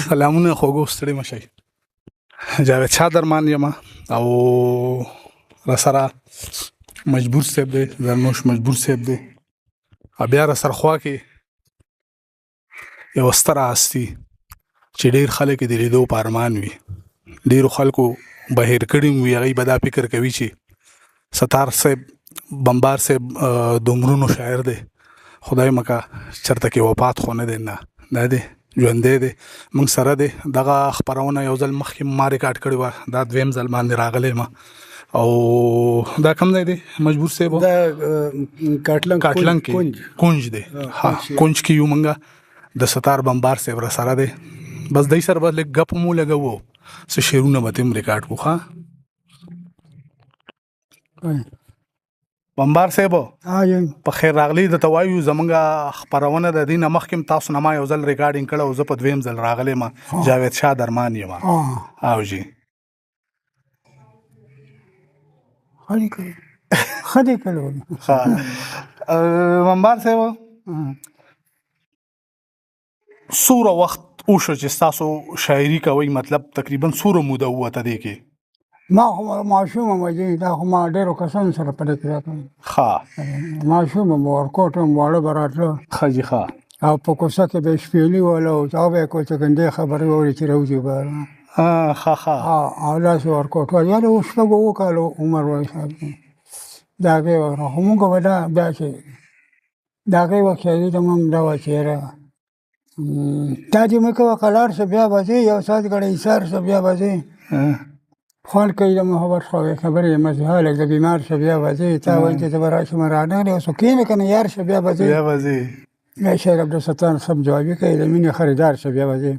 سلامونه خوږو ستړي مشي. جاوید شاه درمان یم او راسره مجبور صاحب دی، زرنوش مجبور صاحب دی. بیا راسره خوا کې یو ستره هستي چې ډېر خلک د لیدو په ارمان وي. ډېرو خلکو بهیر کړي وي، هغوی به دا فکر کوي چې ستار صاحب بمبار صاحب د عمرونو شاعر دی، خدای مکه چرته کې وفات خو نه دی، نه دا دی ژوندی دی، موږ سره دی. دغه خپرونه یو ځل مخکې ما ریکارډ کړې وه، دا دویم ځل باندې راغلی یم. او دا کوم ځای دی مجبور صاحب؟ دا کاټلنګ کې کونج دی. ها کونج کې یو موږ د ستار بمبار صاحب را سره دی. بس دی سره به لږ ګپ مو لګوو، څه شعرونه به تم ریکارډ کړو. ښه بمبار صاحب په خیر راغلی. د توایو زمونږ خپرونه د دې نه مخکې تاسو نه ما یو ځل ریکارډینګ کړه او زه په دویم ځل راغلی یم. جاوید شاه درمان یم. او جی خدي کړو. بمبار صاحب څومره وخت وشو چې تاسو شاعري کوئ؟ مطلب تقریبا څومره موده وته دی کې؟ ما ماشوم مې دا خو ما ډېرو کسانو سره په دې کې راغلم. ښه ماشوم مو ورکوټ مو واړه براتله. ښه جي ښه. او په کوڅه کې به شپېلي ول او دا به کوڅه ګندې خبرې وړي چې راوځي به ښه ښه. او داسې ورکوټ وایي یاره اوس شپږ اووه کالو عمر وایي صاحب د هغې وخت خو مونږ به دا بیا چې د هغې وخت شاعري ته هم دا وه چې یاره تا چې مې کوه قلار شه بیا به ځې، یو ساعت ګړی ایسار شه بیا به ځې، خوند کوي د محبت خبرې مزهاله د بیمار شه بیا به ځې، تا وایي چې زه به راشم رانغلې اوس کښېنه که نه یار شه بیا به ځې. شاعر عبدالستار صاحب جوابي کوي د مینې خریدار شه بیا به ځې،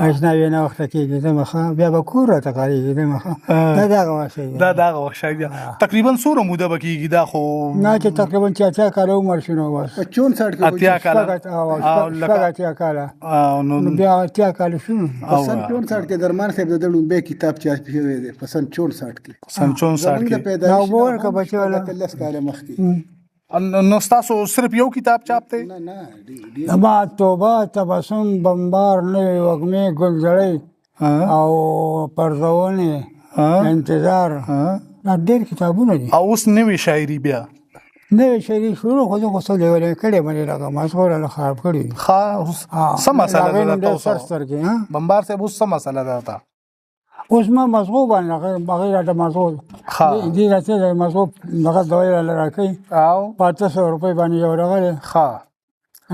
اشنا وې نه وخته کېږي زه ښه بیا به کور راته کارېږي زه ښه. دا دغه وخت شی دا دغه وخت شی بیا تقریبا څومره موده به کېږي دا؟ خو نه چې تقریبا چې اتیا کاله عمر شي نو بس 64 کې اتیا کاله شپږ اتیا کاله نو بیا اتیا کاله شو. په سن 64 کې درمان صاحب د لومبۍ کتاب چاپ شوی دی په سن 64 کې. سن 64 کې نو ورکه بچوله لس کاله مخکې. نو ستاسو صرف یو کتاب چاپ دی؟ نه ما توبه تبسم بمبار نوې وږمې ګلزړۍ او پرزونې انتظار دا ډېر کتابونه دي. او اوس نوې شاعري بیا نوې شاعري شروع خو زه خو څه لیولې کړې منې لکه مشغول الله خراب کړي. ښه څه مسله ده تاسو سترګې بمبار صاحب اوس څه مسله ده تا؟ اوس ما مزغو باندې بغیر د مزغو دې راته د مزغو دغه دوی را راکړي او 500 روپۍ باندې یو راغلی. ښه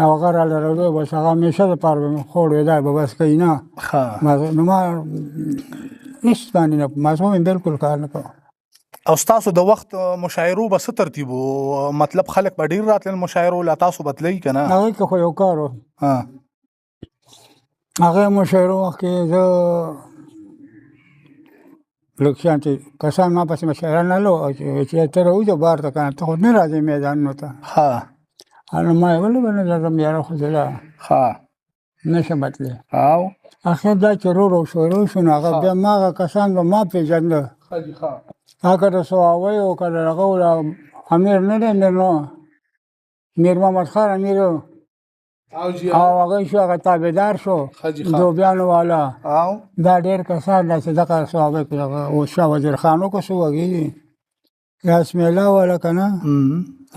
او هغه را راوړی بس هغه همیشه دپاره به مې خوړ دا به بس کوي نه ښه. نو ما هېڅ باندې نه مزغو مې بلکل کار نه کوم. او ستاسو د وخت مشاعرو به څه ترتیب و؟ مطلب خلک به ډېر راتلل مشاعرو له تاسو بدلوي که نه؟ هغې کې خو یو کار و هغې مشاعرو وخت کې زه لږ شانتې کسان ما پسې مشاعره نه لو چې ته راوځه بار ته که نه ته خو نه راځې میدانونو ته. ښه نو ما یې ولې به نه راځم یاره خو زه ښه نه شم بتلی. او اخر دا چې رو شروع شو نو هغه بیا ما هغه کسان به ما پېژنده. ښه جي ښه. هغه د سواوی او که د هغه امیر نه دی امیر نو میر محمد خان امیر او هغه شو هغه تابعدار شو دوبیانو والا. او دا ډېر کسان داسې دغه سوابه کې او شاه وزیر خانو که څه وږي رسم الله والا که نه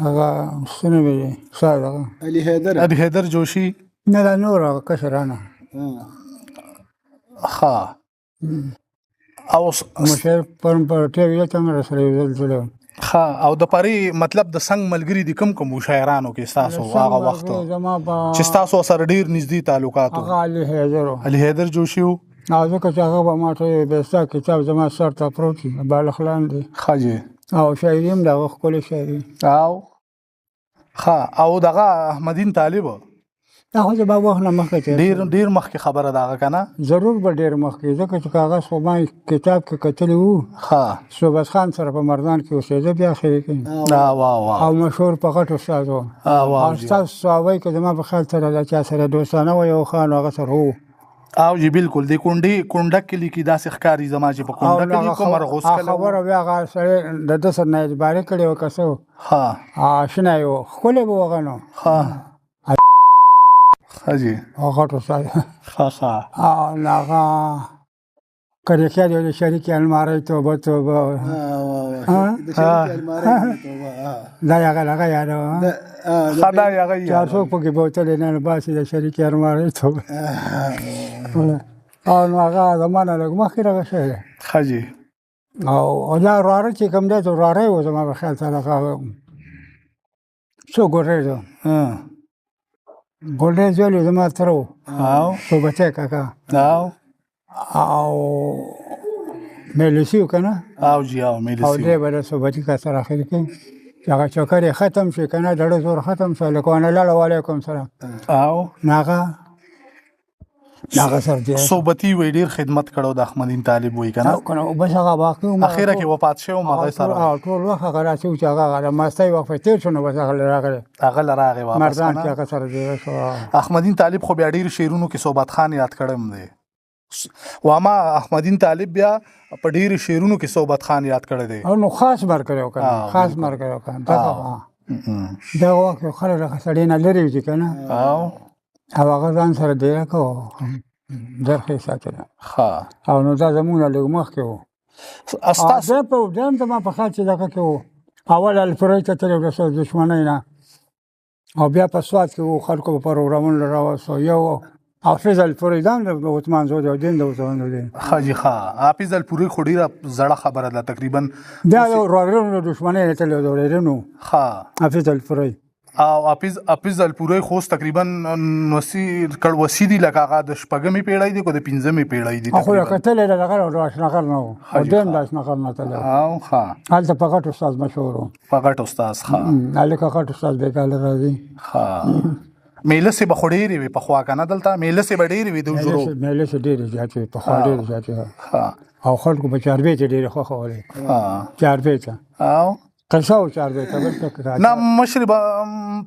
هغه څه نومې دی هغه علي حیدر جوشي نه دا نور هغه کشرانه. ښه. او مشاعر پرمپرټیو یو څنګه سره یو ځل تللی. ښه. او د پاري مطلب د څنګ ملګري دي کوم کوم شاعرانو کې ستاسو هغه وخت چې ستاسو سره ډېر نږدې تعلقات وو؟ هغه علي حیدر و. علي حیدر جوشي و. او ځکه چې هغه به ما ته بې ستا کتاب زما سر ته پروت وي بالغ لاندې. ښه جي. او شاعري هم د هغه ښکلې شاعري. او ښه. او دغه احمدین طالب دا خو زما وخت نه مخکې ډېر مخکې خبره ده هغه که نه؟ ضرور به ډېر مخکې ځکه چې کاغذ خو ما کتاب کې کتلی وو. ښه. صوبت خان سره په مردان کې اوسېده بیا خیري کوي او مشهور په غټ استاد و. او استاد صحابی که زما په خیال سره د چا سره دوستانه و یو خان هغه سره و. او جی بالکل د کونډک کلي کې داسې ښکاري زما چې په کونډک کلي کوم مرغوس کله خبره بیا هغه سړی د ده سره نه اعتباري کړې وه که څه ښه اشنا یې و ښکلی به و هغه نو. ښه حاجی او غټ استاد ښه او هغه کریکیا دی شریک الماری توبه توبه د شریک الماری توبه دا هغه یادو ښه دا هغه چار څوک پکې بوتل نه باسي د شریک الماری توبه او هغه زمانه لږ مخکې راغی شوی حاجی او دا راره چې کوم دی ته راره و زما په خیال سره هغه څو ګورې ده ګورې ویلې زما تر و او صوبته کاکا او ملوسی کنه او جی او او ملسی دې بل صوبتی کا سره اخر کې هغه چوکر ختم شي کنه ډېر زور ختم شو لکونه لاله علیکم سلام او ناغه سر دی صوبتی وی ډیر خدمت کړو د احمدین طالب وی کنه او کنه بس هغه باقي اخیره کې وفات شو مغه سره او ټول وخت هغه راځي چې هغه ماستای وقفه تیر شنو بس هغه راغله هغه لراغه واپس مردان چې هغه سره دی شو احمدین طالب خو بیا ډیر شیرونو کې صوبات خان یاد کړم دی واما احمدین طالب بیا په ډیر شیرونو کې صوبات خان یاد کړی دی او نو خاص مر کړو کنه خاص مر کړو کنه دا وخت خلک سړی نه لري چې کنه او هغه ځان سره دی کو درخه ساتله ها او نو دا زمونه لږ مخ کې وو استاس دا په دیم ته ما په خاطر چې دا کې وو اول الفریته تر رسول دشمنای نه او بیا په سواد کې وو خلکو په پروګرامونو راوسو یو حافظ الفریدان د عثمان زوج او دین د عثمان دین حاجی ها حافظ الپوری خډیره زړه خبره ده تقریبا دا یو رورونو دشمنای ته له ورېرونو ها حافظ الفرید او حافظ الپوری خو تقریبا نوسی کړه وسیدي لکه د شپږمې پیړۍ دی کو د پنځمې پیړۍ دی خو کتل له هغه راشنه کړنو او دین راشنه کړنه ته او ها حالت پکټ استاد مشهور فقط استاد ها الکه کټ استاد به کال راځي ها میله سه بخډيري وي په خوا کنه دلته میله سه بډيري وي د جوړو میله سه ډېر زیاتې په خوا ډېر زیاتې ها او خلکو په چار بیت ډېر خو خولې ها چار بیت او قصاو چار بیت بل څه نه مشرب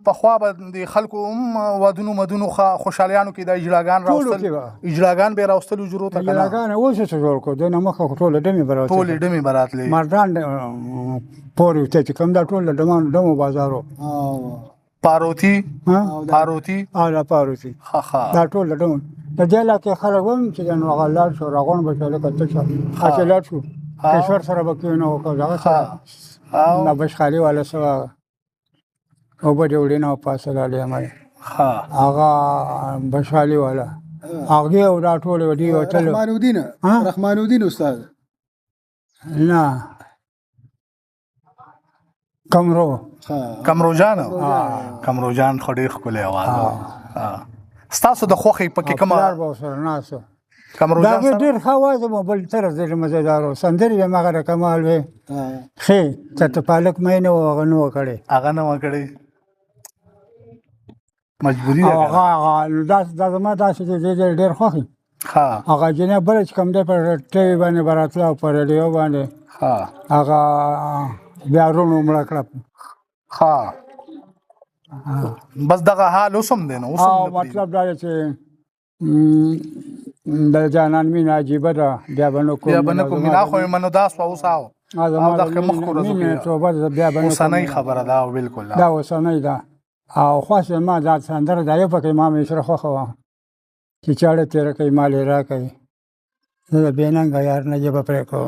په خوا باندې خلکو ودونو مدونو خوشالیانو کې د اجلاګان راوستل اجلاګان به راوستل جوړو ته کنه اجلاګان اوس څه جوړ کو د نمخ ټول دمي برات ټول دمي براتلې مردان پورې ته کوم دا ټول دمو بازارو پاروتی اله پاروتی دا ټول دمو د جلا کې خلک هم چې نو غلار شو راغون به له کته شو اچلات شو کشور سره بکینو کو دا او نه بشخالي والا سوا او په جوړې نه پاسه لاله ما هغه بشخالي والا هغه او دا ټول ودی وتل رحمان الدین استاد نه کمرو جان خډیر خپل आवाज ستاسو د خوخي پکې کومه یار به سره ناسو کمرو جان دا ډیر خواز مو بل تر دې مزیدارو سندري به مغه کمال وي خې ته پالک مې نه وغنو کړي هغه نه وکړي مجبوری هغه دا زما داسې دې ډیر خوخي ها هغه جنې بل کوم دې پر ټي باندې براتلا پر ریډیو باندې هغه بیا ورونو مړ کړ ها بس دغه حال اوسم دی نو اوسم مطلب دا چې د جانان مینا عجیبه ده بیا بنو مینا خو منو داس اوساو او دغه مخکو رسو توبه بیا بنو اوسنۍ خبره ده بالکل دا اوسنۍ ده او خاصه ما دا سندره دا یو پکې ما مې سره خو چې چاړه تیر کوي مال را کوي دا بیننګ یار نه جبه پرې کو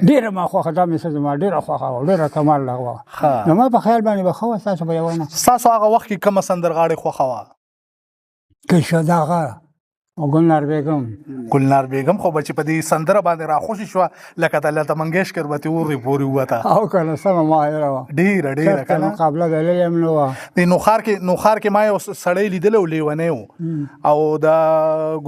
ډیر ما خو خدای مې سره ما ډیر خو ډیر کمال لغوا نو ما په خیال باندې بخوا تاسو به یوونه تاسو هغه وخت کې کوم سندرغاړي خو خوا کې شداغه او ګلنار بیگم خو بچ په دې سندره باندې را خوشی شو لکه د لتا منګیشکر وته وري پوری وته او کنه سم ما یې ډیر کنه مقابله غلې نو د نوخار کې ما یو سړی لیدل لیونه او د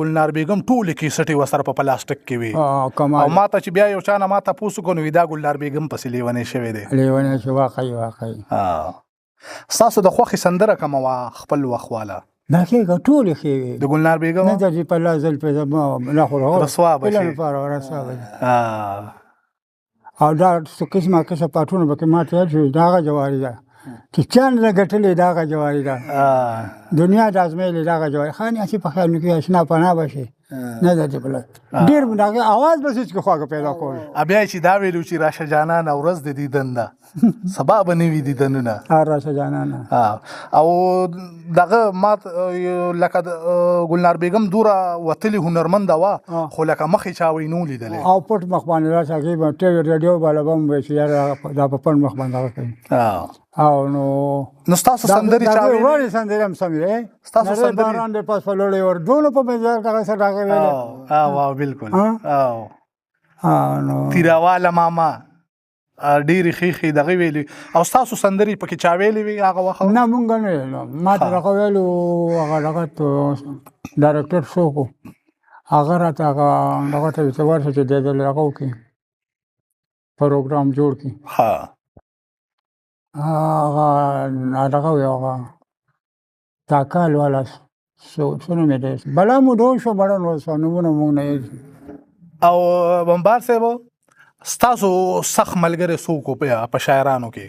ګلنار بیگم ټول کې سټي وسر په پلاستیک کې وي او ما ته چې بیا یو چانه ما ته پوسو کو نو دا ګلنار بیگم پسې لیونه شوی دی لیونه شو واقعي تاسو د خوخي سندره کوم خپل وخواله دا کې ټول کې د ګلنار بیگم نه د په لازل په نه خو رسوا بشي او دا څه قسمه پاتونه به ما ته شو دا جواری ده چې چان لګټلې دا جواری ده دنیا د ازمېلې دا جواری خاني اسی په خیال کې آشنا پنا بشي نه د دې بل ډیر دغه आवाज بس چې خواږه پیدا کول بیا چې دا ویلو چې راشه جانان ورځ د دیدن ده سبا به نه وي دیدنونه راشه جانانه او دغه ما لکه ګلنار بیگم دوره وتلی هنرمند وا خو لکه مخې چا وینو لیدلې او پټ مخ باندې راځي په ټي رادیو بالا بم وي چې یاره دا په پټ مخ باندې راځي او نو تاسو سندري چا ویل سندري هم سمې تاسو سندري باران د پاس فلولې ور دونو په مزار دغه سره راغی ویل واو بالکل نو تیراواله ماما ډېری خېخې دغه ویلي او تاسو سندري پکې چا ویلي وي هغه وخت نه مونږ نه ما ته هغه ویلو هغه دغه ډایرکټر شو کو هغه راته هغه ته ورته چې د دې هغه کې پروګرام جوړ کړي هغه دغه هغه تاکال والا سونه مې ده بلا مو دوه شو بڑا نو سنونه مونږ نه او بمبار صاحب ستاسو سخت ملګری څوک په شاعرانو کې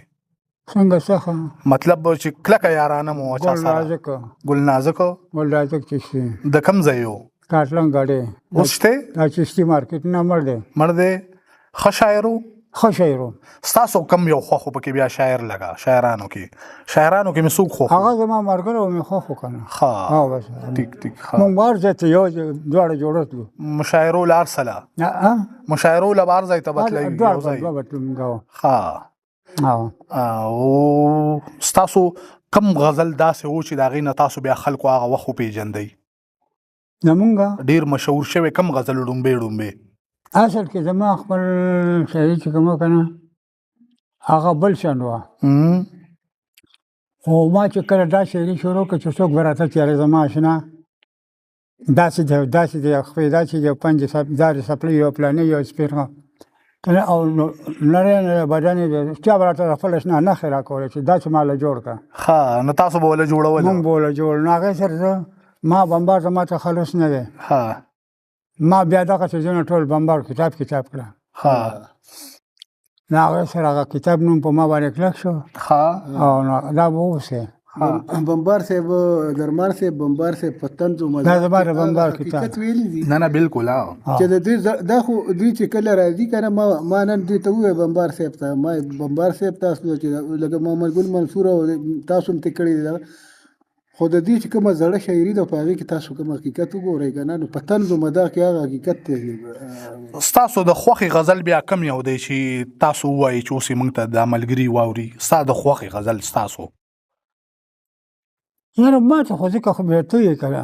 څنګه څخه مطلب چې کلکه یارانه مو چا سره ګل نازک چې د کم ځایو کاټلنګ غاډه اوسته دا چشتي مارکیټ نه مړ دی خشاعرو خشاعرو ستاسو کم یو خو پکې بیا شاعر لگا شاعرانو کې مسوق خو هغه زما مرګره مې خو کنه ها بس ټیک مونږ ورته یو دوړ جوړتلو مشاعرو لار سلا مشاعرو لبار ځای ته بتلای او ستاسو کم غزل داسې و چې دا غي نه تاسو بیا خلکو هغه وخت پیژندای نمونګه ډیر مشهور شوی کم غزل ډومبه اصل کې زما خپل شاعري چې کومه کنه هغه بل شان و او ما چې کله دا شاعري شروع کړ چې څوک ورته چې زما آشنا داسې د خپل داسې د 5000 سپلې یو پلان یو سپیره کنه او نره بدن چې ورته خپل آشنا نه خیره کول چې داسې مال جوړ کړ ها نو تاسو بوله جوړول مونږ بوله جوړ نه هغه سره ما بمبار ما ته خلاص نه ده ها ما بیا دغه څه ټول بمبار کتاب کړه ها هغه سره هغه کتاب نوم په ما باندې کلک شو او دا ووسه بمبار صاحب درمان صاحب بمبار صاحب پتن جو دا زبر بمبار کتاب ویلي دي نه بالکل چې د دې دا خو دوی چې کله راځي کنه ما نن دې ته وې بمبار صاحب ته ما بمبار صاحب تاسو چې لکه محمد ګل منصور تاسو ته کړی خو د دې چې کومه زړه شاعري د پاره کې تاسو کوم حقیقت وګورئ کنه نو پتن زو مدا کې هغه حقیقت ته تاسو د خوخي غزل بیا کم یو دی چې تاسو وایي چې اوسې موږ ته د عملګری واوري ستاسو د خوخي غزل تاسو یاره ما ته خو ځکه خو به ته یې کړه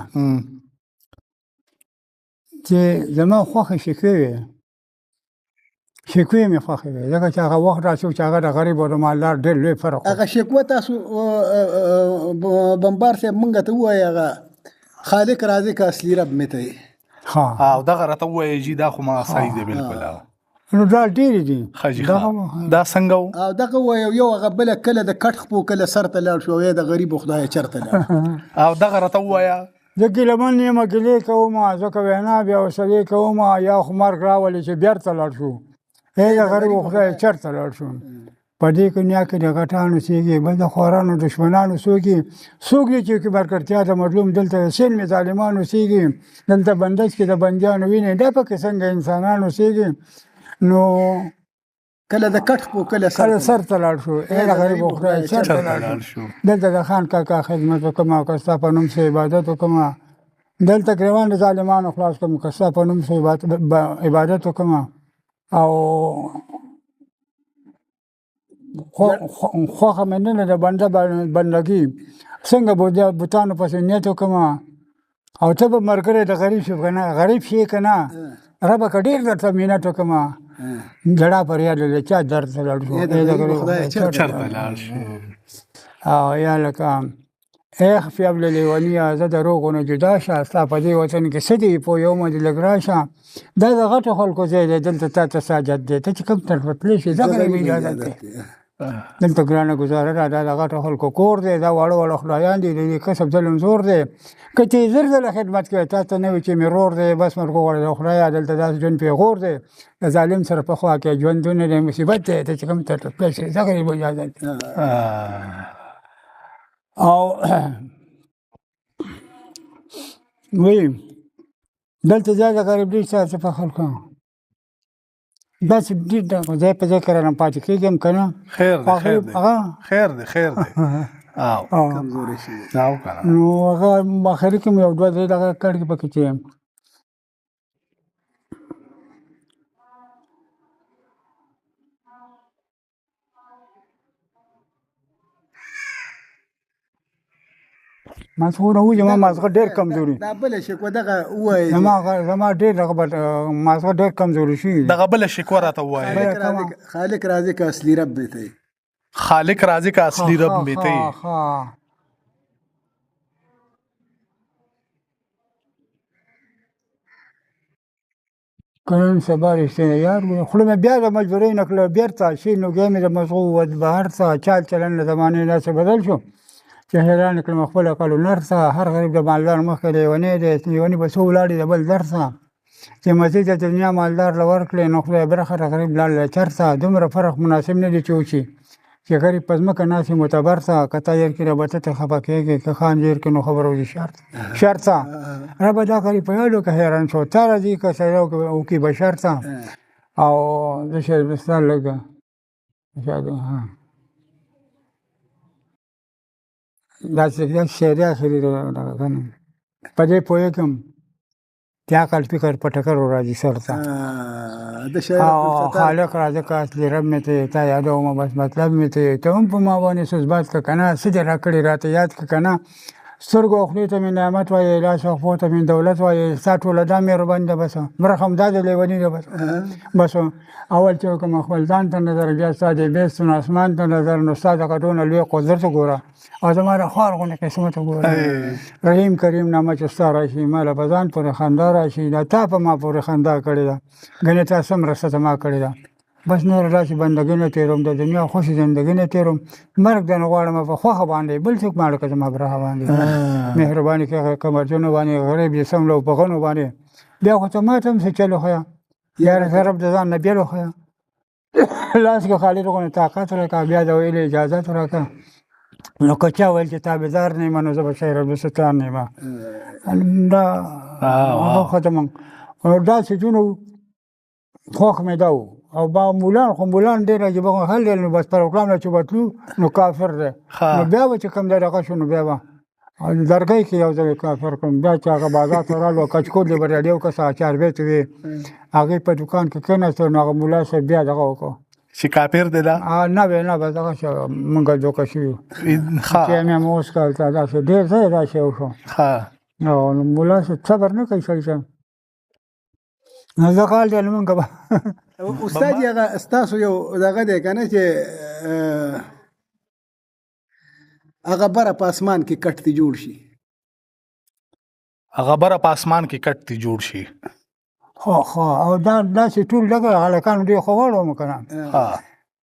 چې زما خوخي شکوي شکوي مې خوښه وي ځکه چې هغه وخت راشو چې هغه د غریب او د مالدار ډېر لوی فرق هغه شکوه تاسو بمبار صاحب مونږ ته ووایي هغه خالق رازق اصلي رب مې ته او دغه راته ووایي چې دا خو ما صحیح دی بالکل نو دا ډېرې دي دا څنګه او دغه ووایي یو هغه بله کله د کټ خپو کله سر ته لاړ شو یا د غریب خدای چرته لاړ او دغه راته ووایه زه ګیلمن یم ګیلې کوم ځکه وینا بیا وسلې کوم یا خو مرګ راولي چې بیرته لاړ شو د غریب خدای چرته لاړ شو په دې دنیا کې د غټانو سیږي بل د خورانو دشمنانو څوک دي چې برکتیا د مظلوم دلته سین می ظالمانو سیږي دلته بندش کې د بندیانو ویني دا پکې څنګه انسانانو سیږي نو کله د کټ خو کله سر ته لاړ شو د غریب خدای چرته لاړ شو دلته د خان کاکا خدمت وکم او کستا په نوم سه عبادت وکم دلته ګریوان د ظالمانو خلاص کوم کستا په نوم سه عبادت وکم او خوخه مننه د بنده بندگی څنګه بوتانو پسې نیت وکم او ته به مرګره د غریب شو کنه غریب شي کنه رب کډیر درته مینت وکم جړه پریاد له چا درد لړ شو خدای چرته لاړ شو او یا لکه اخفي قبل لیونیه زه د روغونه جدا شه ستا په دې وطن کې څه دي په یو مو دې لږ راشه دا د غټو خلکو ځای دی دلته تا ته ساجت دی ته چې کوم طرف تللی شي ځکه یې اجازت دی دلته ګرانه ګزاره ده دا د غټو خلکو کور دی دا واړه خدایان دي د دې کسب ظلم زور دی که چې زر ځله خدمت کوي تا ته نه وي چې مې رور دی بس مرګ وغواړي د خدایه دلته داسې ژوند پیغور دی د ظالم سره په خوا کې ژوندونه دی مصیبت دی ته چې کوم طرف تللی شي ځکه یې اجازت دی او وی دلته زیاته غریب ډېر څه په خلکو داسې ډېر ځای په ځای کې رانه پاتې کېږم که نه خیر دی خیر دی هغه خیر دی خیر دی او کمزوري شي او کنه نو هغه اخري کې مې یو دوه درې دغه کړکې پکې چې ما څه ونه وځي ما مازغه ډېر کمزوري دا بله شکوه دغه ووایي زما ډېر دغه مازغه ډېر کمزوري شوي دغه بله شکوه راته ووایه خالق راضي که اصلي رب دی ته خالق راضي که اصلي رب می ته کنن سبا رښتینی یار وي خوله مې بیا د مجبورۍ نه کړله بېرته شي نو بیا مې د مزغو بهر څه چال چلن له زمانې داسې بدل شو چې حیران کړم خپله کلو نر څه هر غریب د مالدار مخکې لیونی دی لیوني به څه ولاړ د بل در څه چې مزید د دنیا مالدار له ورکړې نو خدای برخه د غریب لاړ له چرته دومره فرق مناسب نه دی چې وشي چې غریب په ځمکه ناسې معتبر څه که تا ير کې ربته ته خفه کېږي که خان زیر کې نو خبره وځي شرط څه ربه دا غریب په یادو که حیران شو تا راځي که سړی وکړي به شرط څه او زه شاید بستر لږه داسې شعري اخري دغه که نه په دې پوهېږم چې عقل فکر په ټکرو راځي سر ته د شاعر خالق راځه که اصلي رب مې ته تا یادومه بس مطلب مې ته ته هم په ما باندې ثبات که که نه څه دې راکړي راته یاد که که نه سترګو او خولې ته مې نعمت وایې لاس او پښو ته مې دولت وایې ستا ټوله دا مهرباني ده بس برخه همدا د لیوني ده بس اول چې وکړم خپل ځان ته نظر بیا ستا د بیستون اسمان ته نظر نو ستا دغه ډونه لوی قدرت وګوره او زما د خوار غوندې قسمت وګوره رحیم کریم نامه چې ستا راشي ما له په ځان پورې خندا راشي دا تا په ما پورې خندا کړې ده ګنې تا څه مرسته ته ما کړې ده بس نور داسې بندګي نه تېروم د دنیا خوشي زندګي نه تېروم مرګ د نه غواړم په خوښه باندې بل څوک ماړه که زما برخه باندې مهرباني کوې قمرجنو باندې غریب دې سم له په غنو باندې بیا خو ته ما ته هم څه چل وښیه یاره طرف د ځان نه بېل وښیه لاس کې خالد غوندې طاقت راکړه بیا د ویلې اجازت راکړه نو که چا ویل چې تابعدار نه یم نو زه به شی ربستان نه یم دا هغه ختم داسې جونو خوښ مې دا و او با مولان خو مولان ډېر عجیبه حل دی نو بس پروګرام نه چې بتلو نو کافر دی نو بیا به چې کوم دی دغه شو نو بیا به درګۍ کې یو ځای کافر کړم بیا چې هغه بازار ته رالو کچکول دی به یو کس اچار بیت وي هغې په دوکان کې کېناستو نو هغه ملا صاحب بیا دغه وکړو چې کافر دی دا نه وی نه بس دغه شو مونږ دوکه شوي چې مې هم اوس کال ته داسې ډېر ځای داسې وشو نو ملا صاحب صبر نه کوي سړي صاحب نو زه کال دی لمونږ به استاد هغه ستاسو یو دغه دی که نه چې هغه بره په اسمان کې کټ تی جوړ شي هغه بره په اسمان کې کټ تی جوړ شي خو او دا داسې ټول دغه هلکان ډېر خو غواړو مو که نه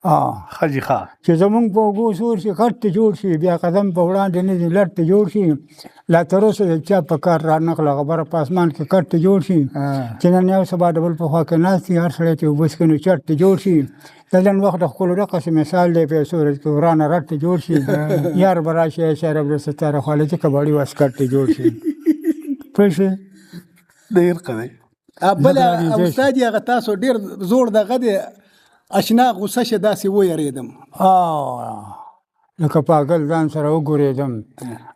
ښه جي ښه چې زمونږ په اوږو سور شي کټ ته جوړ شي بیا قدم په وړاندې نه ځي لټ ته جوړ شي لا تر اوسه د چا په کار رانغله خبره په اسمان کې کټ ته جوړ شي چې نن یو سبا د بل په خوا کې ناست وي هر سړی چې اوبه څښي نو چټ ته جوړ شي د نن وخت د ښکلو دقسې مثال دی په صورت کې ورانه رټ ته جوړ شي یار به راشي اشاره به ستاره خالدي کباړي واسکټ ته جوړ شي پوه شوې ډېر ښه دی بله استاد هغه تاسو ډېر زوړ دغه دی اشنا غوسه شه داسې ویرېدم لکه پاگل ځان سره وګورېدم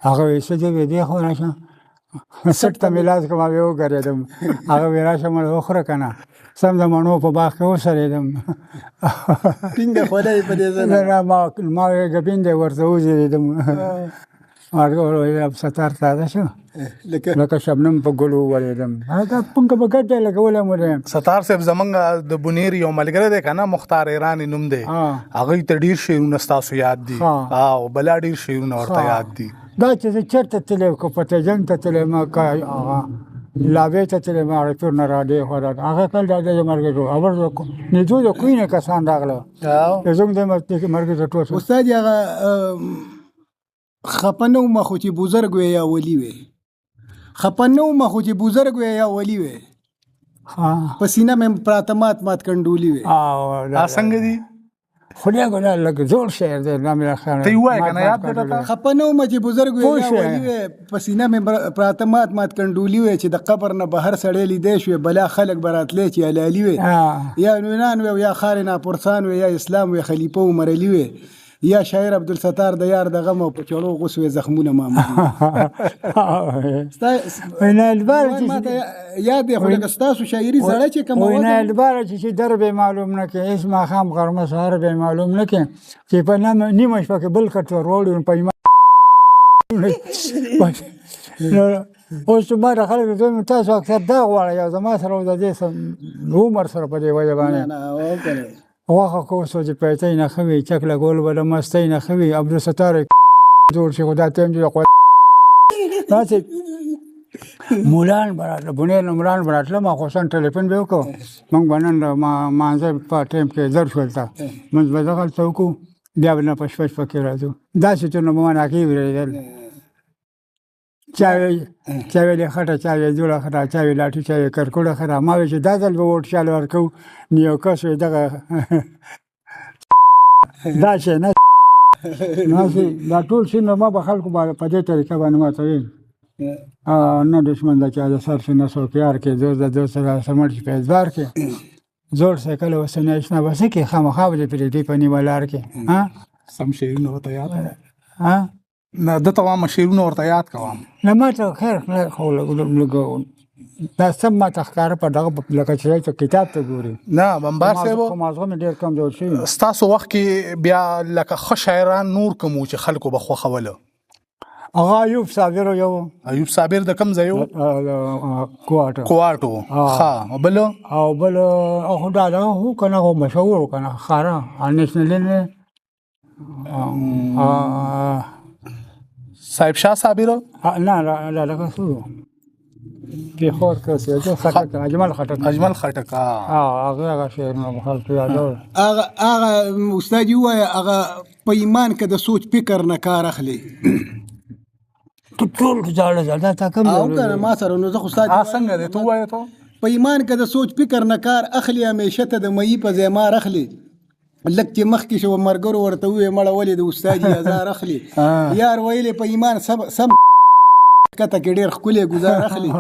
هغه وایي څه دی وی دی خو راشه سټ ته مې لاس کړم وی وګرېدم هغه وی راشه مړ وخوره که نه سم د مڼو په باغ کې وسرېدم ټینګه خولۍ په دې ځای ما وی ګبین دی ورته وځېدم ستار تازه شو لکه شبنم په ګلو وورېدم دا پنکه په ګټ دی لګولی مو دی ستار صاحب زمونږ د بونیر یو ملګری دی که نه مختار ایراني نوم دی هغوی ته ډېر شعرونه ستاسو یاد دي او بلا ډېر شعرونه ورته یاد دي دا چې زه چېرته تللی که فتحجنګ ته تللی ما لابې ته تللی ما پور نه راډې خورا هغه کل دا د مرګ خبر نجو د کوی نه کسان راغله زموږ د مرګ ته ټول استاد هغه خپه نه ومه خو چې بزرګ وی یا ولي وی خپه نه ومه خو چې بزرګ وی یا ولي وی په سینه مې پراته مات کنډولي وی دا څنګه دي خدای ګلال لکه زور شعر دی دا مې خیال ته یې ووایه که نه یاد دی درته خپه نه وم چې بزرګ وې پوه یا شوې. ولي وې په سینه مې پراته مات کنډولي وې چې د قبر نه بهر سړی لیدی شوې بلا خلک به راتلی چې حلالي وې یا نوینان وې او یا خار ناپرسان وې یا اسلام وې خلیفه ومرلي وې یا شاعر عبدالستار د یار د غم او په چړو غوس وې زخمونه معمولي یاد دی خو لکه ستاسو شاعري زړه چې کومه وینا الباره چې در به معلوم نه کې هېڅ ماښام غرمه سهار به معلوم نه کې چې په نیمه شپه کې بل کټ وروړي په ایمان اوس ما د خلکو دوی تاسو اکثر دا غواړئ یا زما سره د دې عمر سره په دې وجه باندې واخه کو سو چې پیسې نه خوي چک لګول ولا مستۍ نه خوي عبدالستار جوړ شي خدا ته دې تاسو مولان برات بونیر مولان برات له ما خوشن ټلیفون به وکړو موږ باندې ما مانځه په ټیم کې در شول تا موږ به دغه څوک بیا نه پښپښ پکې راځو دا چې نو ما نه کې ویل چاوي له خټه چاوي جوړه خټه چاوي لاټي چاوي کرکوړه خټه ما چې دا ځل به ووټ چالو ورکو نیو کس دغه دا چې نه دا ټول شي نو ما به خلکو باندې په دې طریقه باندې ماتوي نه دشمن د چا د سر سے نه سو پیار کې دوست د دوست سره سمړ شي په ازبار کې زور سے کله وسنه اشنا وسه کې خامخا به پرې دی په نیولار کې ها سم شعرونه ورته یاد ها نه د تمام شعرونه ورته یاد کوم نه ما ته خیر خو لګو دا سم ما تخکار په دغه لکه چې ته کتاب ته ګوري نه بمبار صاحب مازغه مې ډیر کم جوړ شي ستاسو وخت کې بیا لکه ښه شاعران نور کوم چې خلکو به خوښوله هغه ایوب صابر یو ایوب صابر د کم ځای و کوواټو ها بل او خدا دا هو کنه هو مشهور کنه خارا نېشنل نه صاحب شاه صابر نه لا لا څو په خور کې څه خټک اجمل خټک هغه شعرونه مخالف یادو هغه استاد یو هغه په ایمان کې د سوچ فکر نه کار اخلي ټول ځاله تا کوم او کنه ما سره نو زه خو استاد څنګه دی ته وایې ته په ایمان کې د سوچ فکر نه کار اخلي همیشه ته د مئی په زمار اخلي لک چې مخکې شو مرګرو ورته وې مړه ولې د استاد هزار اخلي یار ویلې په ایمان سم کته کې ډېر ښکلی ګزار اخلي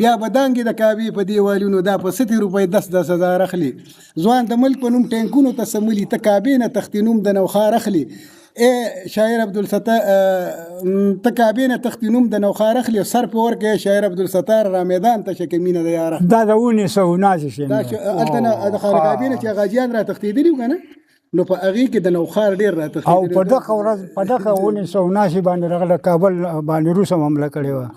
بیا به دانګې د کعبې په دیوالونو دا په 70 روپۍ 10,000 اخلي ځوان د ملک په نوم ټینکونو ته سملي ته کعبې نه تختې نوم د نوخار اخلي شاعر عبدالستار ته کعبې نه تختې نوم د نوخار اخلي سر په ورکې شاعر عبدالستار را میدان ته شکه مینه د یاره دا د 1979 شي دا هلته نه د خارق کعبې نه چې غازیان را تختېدلي وو که نه نو په هغې کې د نوخار ډېر را تختېدلي او په دغه ورځ په دغه 1979 باندې د کابل باندې روس هم حمله کړې وه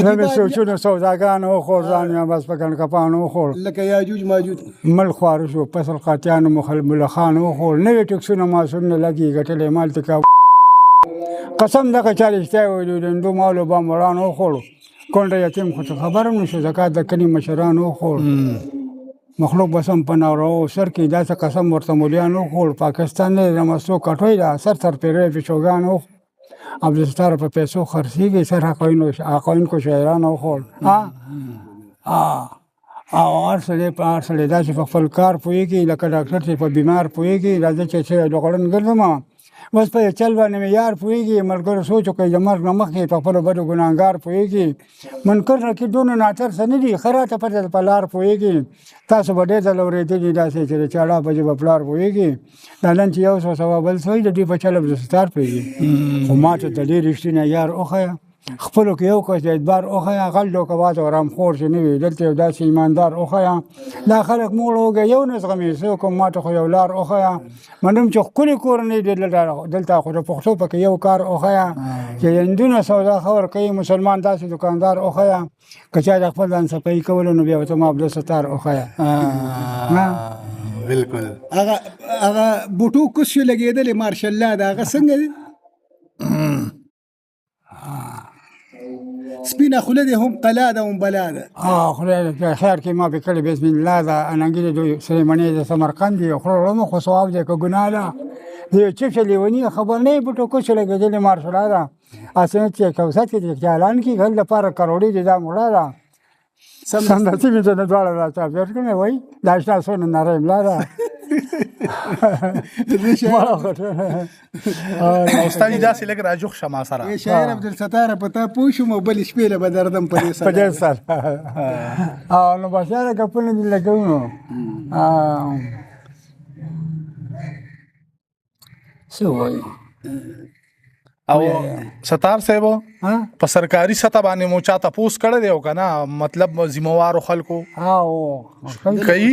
نو مې سوچونه سوداګانو وخوړ ځان مې بس په کڼکپانو وخوړ لکه یاجوج ماجوج مل خواره شو فصل قاطیانو ملخانو وخوړ نوې ټکسونه ماسونه لګي ګټلې مال تکا قسم دغه چا رښتیا ویلي لندو مالو بامبړانو وخوړو کونډه یتیم خو څه خبر هم نشو زکات د کلي مشرانو وخوړ مخلوق بسم په نارو سر کې داسې قسم ورته مولیانو وخوړ پاکستان نه د مسو کټوی دا سر پیرې پیشوګانو عبدالستار په پیسو خرڅېږي سر حقاین کو شاعرانو وخوړ او هر سړی داسې په خپل کار پوهېږي لکه ډاکټر چې په بیمار پوهېږي راځه چې ډغړن ګرځم بس په چل باندې مې یار پوهېږي ملګرو سوچ وکړئ د مرګ نه مخکې په خپلو بدو ګناهګار پوهېږي منکر نکیدونه ناتر څه نه دي ښه راته پته په لار پوهېږي تاسو به ډېر ځله اورېدلي داسې چې د چاړه په ژبه پلار پوهېږي دا نن چې یو څو سوه بل سوی د دوی په چل عبدالستار پوهېږي خو ما ته د ډېر رښتینی یار وښیه خپلو کې یو کس د اعتبار وښیه غل ډوکهباز او رامخور چې نه وي دلته یو داسې ایماندار وښیه دا خلک موړ وږی یو نه زغمي څه وکړم ما ته خو یو لار وښیه منم چې ښکلې کورنۍ دلته خو د پښتو پکې یو کار وښیه چې هندونه سودا خور کوي مسلمان داسې دکاندار وښیه که چا د خپل ځان صفایي کولو نو بیا ورته ما عبدالستار وښیه بالکل هغه بوټو کوس شو لګېدلې مارشالله د هغه څنګه دی سپینه خوله دې هم قلا ده هم بلا ده خدای خیر کې ما پې کړې بسم الله ده اننګلې دوی سلیماني د سمرقند دي خوړم خو ثواب دی که ګناه ده د یو چپ چې لیوني خبر نه وي بوټو کوس لګېدلې مارشاله ده اسنه چې کوثر کې چې اعلان کړي غل لپاره کروڑې دي دا مړه ده سمدستي مې ته نه دواړه راچاپېر کړې وایي دا اشنا څونه نری ملا ده او ستاسو داسې لږ راجوخ شه ما سره شاعر عبدالستار په تا پوه شوم او بلې شپې له به دردم په دې په دې سره سره نو بس یاره ګپونه دې لګوو نو څه ووایو او ستار صاحب په سرکاري سطح باندې مو چا تپوس کړی دی او که نه مطلب ذموارو خلکو کوي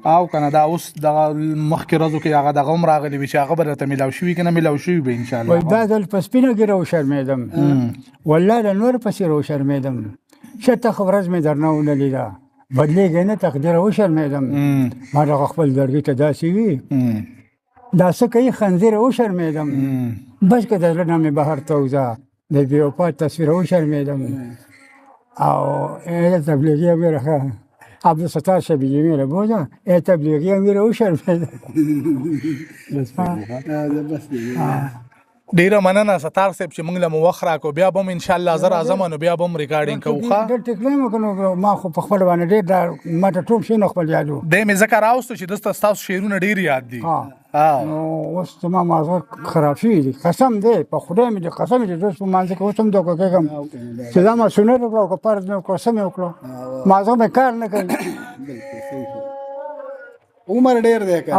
ها او که نه دا اوس دغه مخکې ورځو کې هغه دغه هم راغلی وي چې هغه به راته میلاو شوي که نه میلاو شوي به انشاءالله وایي دا ځل په سپینه ګیره وشرمېدم والله له نور پسې وشرمېدم شته خو ورځ مې درنه ونه لیده بدلېږي نه تقدیره وشرمېدم ما دغه خپل لرګي ته داسې وي دا څه کوي خنزیره وشرمېدم بس که د زړه نه مې بهر ته وځه د بېوفا تصویره وشرمېدم او تبلیغي امیره ښه عبدالستار شبی جمیله بوده تبلیغی امیره وشرمېدم ډیره مننه ستار صاحب چې موږ له مو وخت راکړو بیا به هم انشاءالله زه راځم نو بیا به هم ریکارډینګ کوو ښه ډېر ټیکلی مې وکړو ما خو په خپل باندې ډېر دا ما ته ټول شیونه خپل یاد وو دی مې ځکه راوستو چې دلته ستاسو شعرونه ډېر یاد دي نو اوس زما مازغه خراب شوي دي قسم دی په خدای مې دي قسم دي دوست په مانځه کې اوس هم دوکه کېږم چې دا ما سنت وکړه او که فرض مې وکړه څه مې وکړو مازغه مې کار نه کوي عمر ډېر دی که